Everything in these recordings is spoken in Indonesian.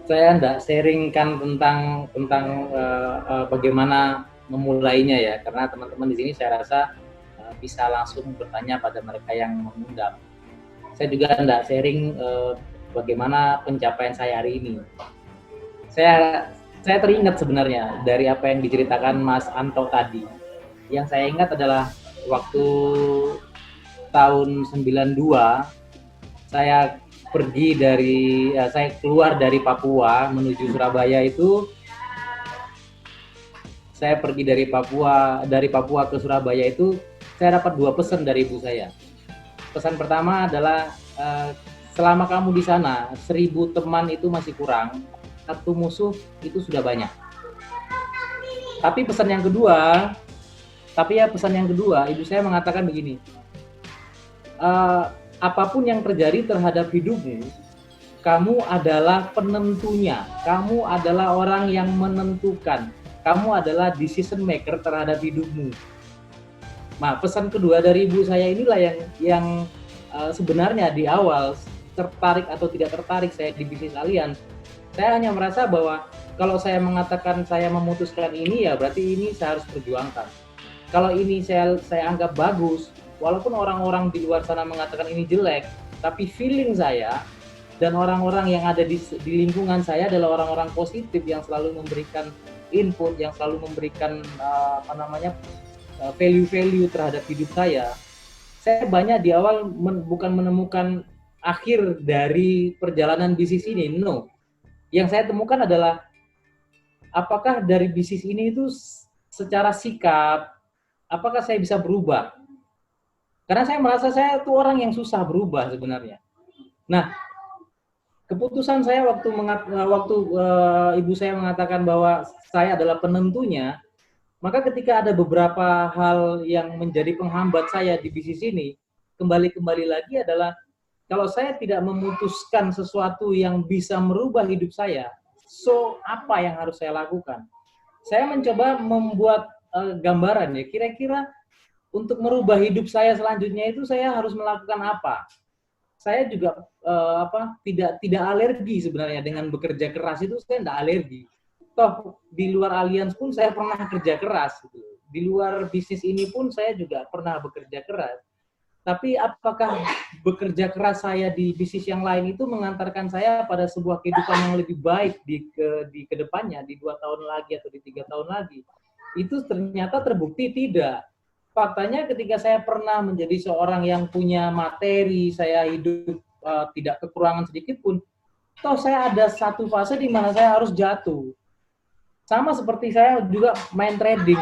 saya enggak sharingkan tentang bagaimana memulainya ya, karena teman-teman di sini saya rasa bisa langsung bertanya pada mereka yang mengundang. Saya juga enggak sharing bagaimana pencapaian saya hari ini. Saya teringat sebenarnya dari apa yang diceritakan Mas Anto tadi. Yang saya ingat adalah waktu tahun 92 saya saya keluar dari Papua menuju Surabaya itu. Saya pergi dari Papua ke Surabaya itu saya dapat 2 pesan dari ibu saya. Pesan pertama adalah selama kamu di sana 1000 teman itu masih kurang, 1 musuh itu sudah banyak. Tapi pesan yang kedua, ibu saya mengatakan begini, apapun yang terjadi terhadap hidupmu, kamu adalah penentunya, kamu adalah orang yang menentukan, kamu adalah decision maker terhadap hidupmu. Nah, pesan kedua dari ibu saya inilah yang sebenarnya di awal tertarik atau tidak tertarik saya di bisnis Allianz. Saya hanya merasa bahwa kalau saya mengatakan saya memutuskan ini, ya berarti ini saya harus perjuangkan. Kalau ini saya anggap bagus, walaupun orang-orang di luar sana mengatakan ini jelek, tapi feeling saya dan orang-orang yang ada di lingkungan saya adalah orang-orang positif yang selalu memberikan input, yang selalu memberikan value-value terhadap hidup saya. Saya banyak di awal bukan menemukan akhir dari perjalanan bisnis ini, no. Yang saya temukan adalah apakah dari bisnis ini itu secara sikap, apakah saya bisa berubah? Karena saya merasa saya itu orang yang susah berubah sebenarnya. Nah, keputusan saya waktu ibu saya mengatakan bahwa saya adalah penentunya, maka ketika ada beberapa hal yang menjadi penghambat saya di bisnis ini, kembali lagi adalah kalau saya tidak memutuskan sesuatu yang bisa merubah hidup saya, so apa yang harus saya lakukan? Saya mencoba membuat gambaran ya, kira-kira untuk merubah hidup saya selanjutnya itu saya harus melakukan apa? Saya juga tidak alergi sebenarnya dengan bekerja keras itu, saya tidak alergi. Toh di luar Allianz pun saya pernah kerja keras gitu. Di luar bisnis ini pun saya juga pernah bekerja keras. Tapi apakah bekerja keras saya di bisnis yang lain itu mengantarkan saya pada sebuah kehidupan yang lebih baik di kedepannya, di 2 tahun lagi atau di 3 tahun lagi? Itu ternyata terbukti tidak. Faktanya ketika saya pernah menjadi seorang yang punya materi, saya hidup tidak kekurangan sedikit pun, toh saya ada satu fase di mana saya harus jatuh. Sama seperti saya juga main trading.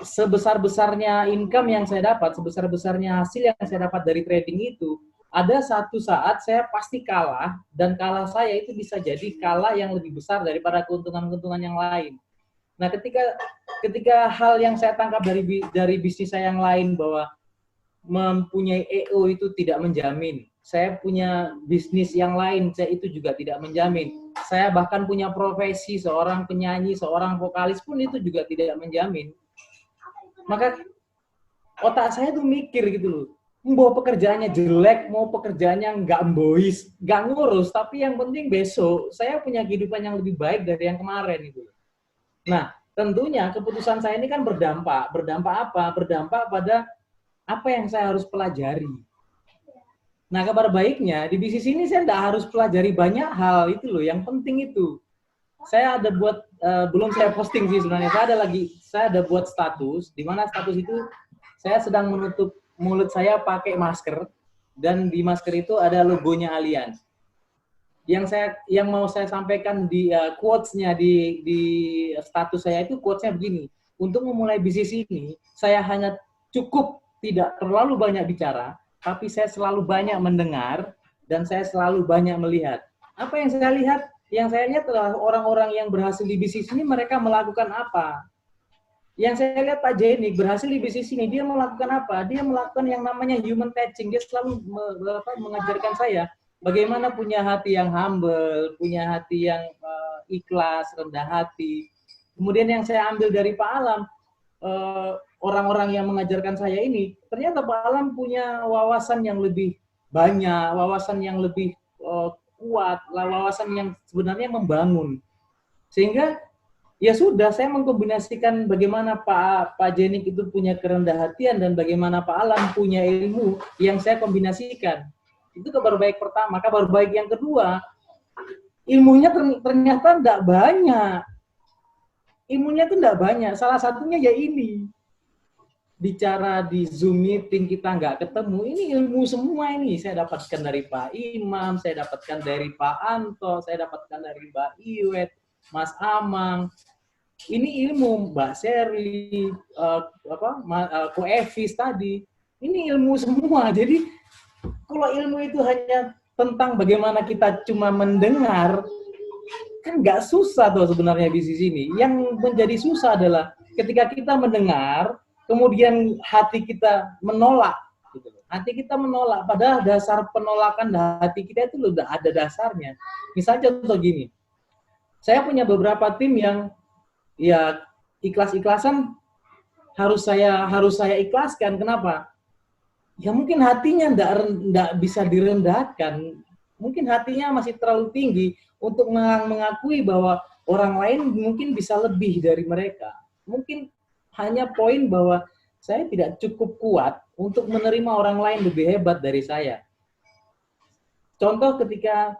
Sebesar-besarnya income yang saya dapat, sebesar-besarnya hasil yang saya dapat dari trading itu, ada satu saat saya pasti kalah, dan kalah saya itu bisa jadi kalah yang lebih besar daripada keuntungan-keuntungan yang lain. Nah, ketika hal yang saya tangkap dari bisnis saya yang lain bahwa mempunyai EO itu tidak menjamin. Saya punya bisnis yang lain, saya itu juga tidak menjamin. Saya bahkan punya profesi seorang penyanyi, seorang vokalis pun itu juga tidak menjamin. Maka otak saya tuh mikir gitu loh, mau pekerjaannya jelek, mau pekerjaannya nggak bois, nggak ngurus, tapi yang penting besok saya punya kehidupan yang lebih baik dari yang kemarin gitu. Nah, tentunya keputusan saya ini kan berdampak apa? Berdampak pada apa yang saya harus pelajari. Nah, kabar baiknya di bisnis ini saya tidak harus pelajari banyak hal itu loh. Yang penting itu saya ada buat belum saya posting sih sebenarnya. Saya ada buat status di mana status itu saya sedang menutup mulut saya pakai masker dan di masker itu ada logonya Allianz. Yang mau saya sampaikan di quotes-nya di status saya itu quotes-nya begini. Untuk memulai bisnis ini, saya hanya cukup tidak terlalu banyak bicara, tapi saya selalu banyak mendengar dan saya selalu banyak melihat. Apa yang saya lihat? Yang saya lihat adalah orang-orang yang berhasil di bisnis ini mereka melakukan apa? Yang saya lihat Pak Jenik berhasil di bisnis ini, dia melakukan apa? Dia melakukan yang namanya human touching. Dia selalu mengajarkan saya bagaimana punya hati yang humble, punya hati yang ikhlas, rendah hati. Kemudian yang saya ambil dari Pak Alam, orang-orang yang mengajarkan saya ini, ternyata Pak Alam punya wawasan yang lebih banyak, wawasan yang lebih kuat, wawasan yang sebenarnya membangun. Sehingga ya sudah, saya mengkombinasikan bagaimana Pak Jenik itu punya kerendah hatian dan bagaimana Pak Alam punya ilmu yang saya kombinasikan. Itu kabar baik pertama. Kabar baik yang kedua, ilmunya ternyata tidak banyak. Ilmunya itu tidak banyak. Salah satunya ya ini. Bicara di Zoom meeting kita nggak ketemu, ini ilmu semua ini. Saya dapatkan dari Pak Imam, saya dapatkan dari Pak Anto, saya dapatkan dari Mbak Iwet, Mas Amang. Ini ilmu Mbak Sherly, Ko Evis tadi. Ini ilmu semua. Jadi kalau ilmu itu hanya tentang bagaimana kita cuma mendengar, kan nggak susah tuh sebenarnya bisnis ini. Yang menjadi susah adalah ketika kita mendengar, kemudian hati kita menolak. Gitu. Hati kita menolak, padahal dasar penolakan hati kita itu udah ada dasarnya. Misalnya contoh gini, saya punya beberapa tim yang ya ikhlas-ikhlasan harus saya ikhlaskan. Kenapa? Ya mungkin hatinya enggak bisa direndahkan. Mungkin hatinya masih terlalu tinggi untuk mengakui bahwa orang lain mungkin bisa lebih dari mereka. Mungkin hanya poin bahwa saya tidak cukup kuat untuk menerima orang lain lebih hebat dari saya. Contoh ketika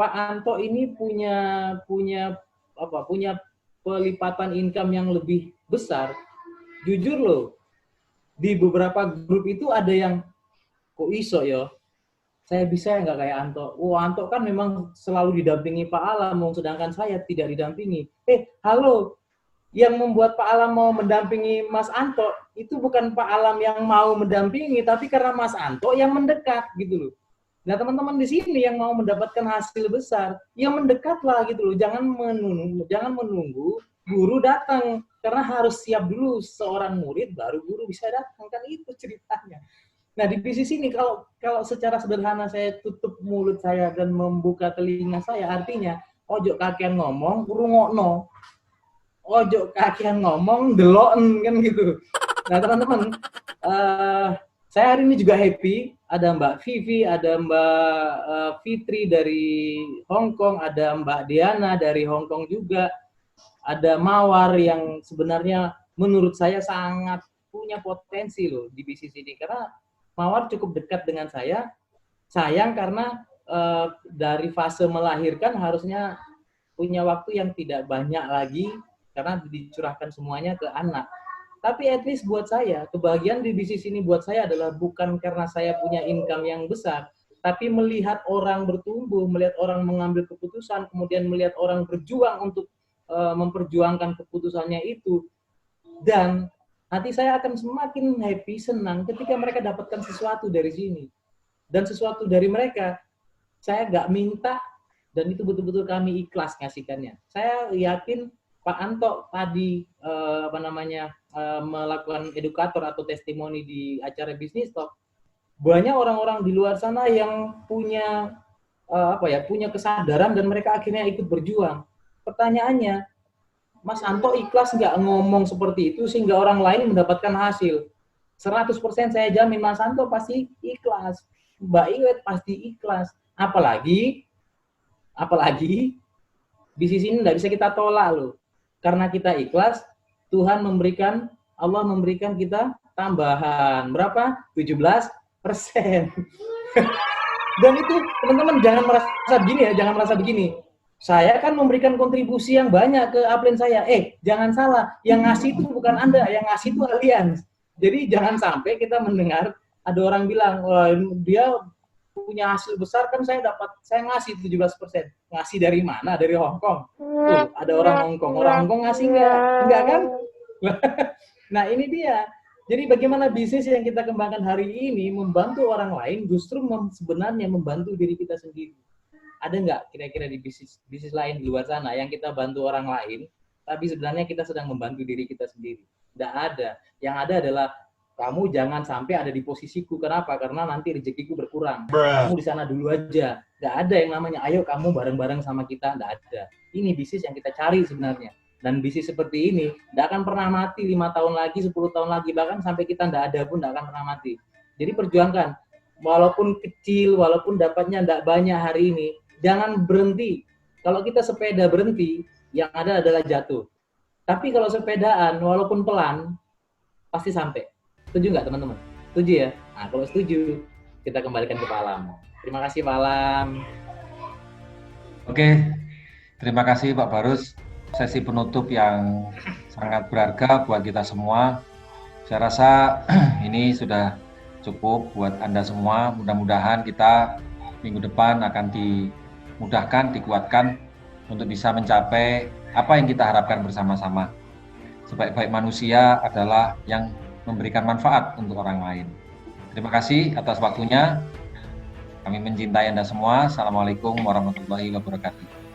Pak Anto ini punya pelipatan income yang lebih besar, jujur loh, di beberapa grup itu ada yang kok iso ya, saya bisa nggak kayak Anto. Anto kan memang selalu didampingi Pak Alam, sedangkan saya tidak didampingi. Halo, yang membuat Pak Alam mau mendampingi Mas Anto itu bukan Pak Alam yang mau mendampingi, tapi karena Mas Anto yang mendekat gitu loh. Nah teman-teman di sini yang mau mendapatkan hasil besar, yang mendekatlah gitu loh. Jangan menunggu guru datang, karena harus siap dulu seorang murid baru guru bisa datang, kan itu ceritanya. Nah di bisnis ini kalau secara sederhana saya tutup mulut saya dan membuka telinga saya, artinya ojo kakean ngomong, rungokno. Ojo kakean ngomong, deloken, kan gitu. Nah teman-teman, saya hari ini juga happy. Ada Mbak Vivi, ada Mbak Fitri dari Hong Kong, ada Mbak Diana dari Hong Kong juga. Ada Mawar yang sebenarnya menurut saya sangat punya potensi loh di bisnis ini. Karena Mawar cukup dekat dengan saya. Sayang karena dari fase melahirkan harusnya punya waktu yang tidak banyak lagi karena dicurahkan semuanya ke anak. Tapi at least buat saya, kebahagiaan di bisnis ini buat saya adalah bukan karena saya punya income yang besar, tapi melihat orang bertumbuh, melihat orang mengambil keputusan, kemudian melihat orang berjuang untuk memperjuangkan keputusannya itu. Dan hati saya akan semakin happy, senang ketika mereka dapatkan sesuatu dari sini. Dan sesuatu dari mereka, saya nggak minta, dan itu betul-betul kami ikhlas ngasihkannya. Saya yakin Pak Anto tadi melakukan edukator atau testimoni di acara Bisnis Talk, banyak orang-orang di luar sana yang punya punya kesadaran dan mereka akhirnya ikut berjuang. Pertanyaannya, Mas Anto ikhlas nggak ngomong seperti itu sehingga orang lain mendapatkan hasil? 100% saya jamin Mas Anto pasti ikhlas. Mbak Iwet pasti ikhlas. Apalagi bisnis ini nggak bisa kita tolak loh. Karena kita ikhlas, Allah memberikan kita tambahan. Berapa? 17%. Dan itu teman-teman jangan merasa begini. Saya kan memberikan kontribusi yang banyak ke upline saya. Jangan salah, yang ngasih itu bukan Anda, yang ngasih itu Allianz. Jadi jangan sampai kita mendengar ada orang bilang, dia punya hasil besar kan saya ngasih 17%. Ngasih dari mana? Dari Hong Kong. Ada orang Hong Kong. Orang Hong Kong ngasih enggak kan? Nah, ini dia. Jadi bagaimana bisnis yang kita kembangkan hari ini membantu orang lain justru sebenarnya membantu diri kita sendiri. Ada nggak kira-kira di bisnis lain di luar sana yang kita bantu orang lain, tapi sebenarnya kita sedang membantu diri kita sendiri? Nggak ada. Yang ada adalah kamu jangan sampai ada di posisiku. Kenapa? Karena nanti rezekiku berkurang. Kamu di sana dulu aja. Nggak ada yang namanya, ayo kamu bareng-bareng sama kita. Nggak ada. Ini bisnis yang kita cari sebenarnya. Dan bisnis seperti ini nggak akan pernah mati 5 tahun lagi, 10 tahun lagi. Bahkan sampai kita nggak ada pun nggak akan pernah mati. Jadi perjuangkan. Walaupun kecil, walaupun dapatnya nggak banyak hari ini, jangan berhenti. Kalau kita sepeda berhenti, yang ada adalah jatuh. Tapi kalau sepedaan, walaupun pelan, pasti sampai. Setuju nggak teman-teman? Setuju ya? Nah, kalau setuju, kita kembalikan ke Pak Alam. Terima kasih Pak Alam. Oke, terima kasih Pak Barus. Sesi penutup yang sangat berharga buat kita semua. Saya rasa ini sudah cukup buat Anda semua. Mudah-mudahan kita minggu depan akan dimudahkan, dikuatkan untuk bisa mencapai apa yang kita harapkan bersama-sama. Sebaik-baik manusia adalah yang memberikan manfaat untuk orang lain. Terima kasih atas waktunya. Kami mencintai Anda semua. Assalamualaikum warahmatullahi wabarakatuh.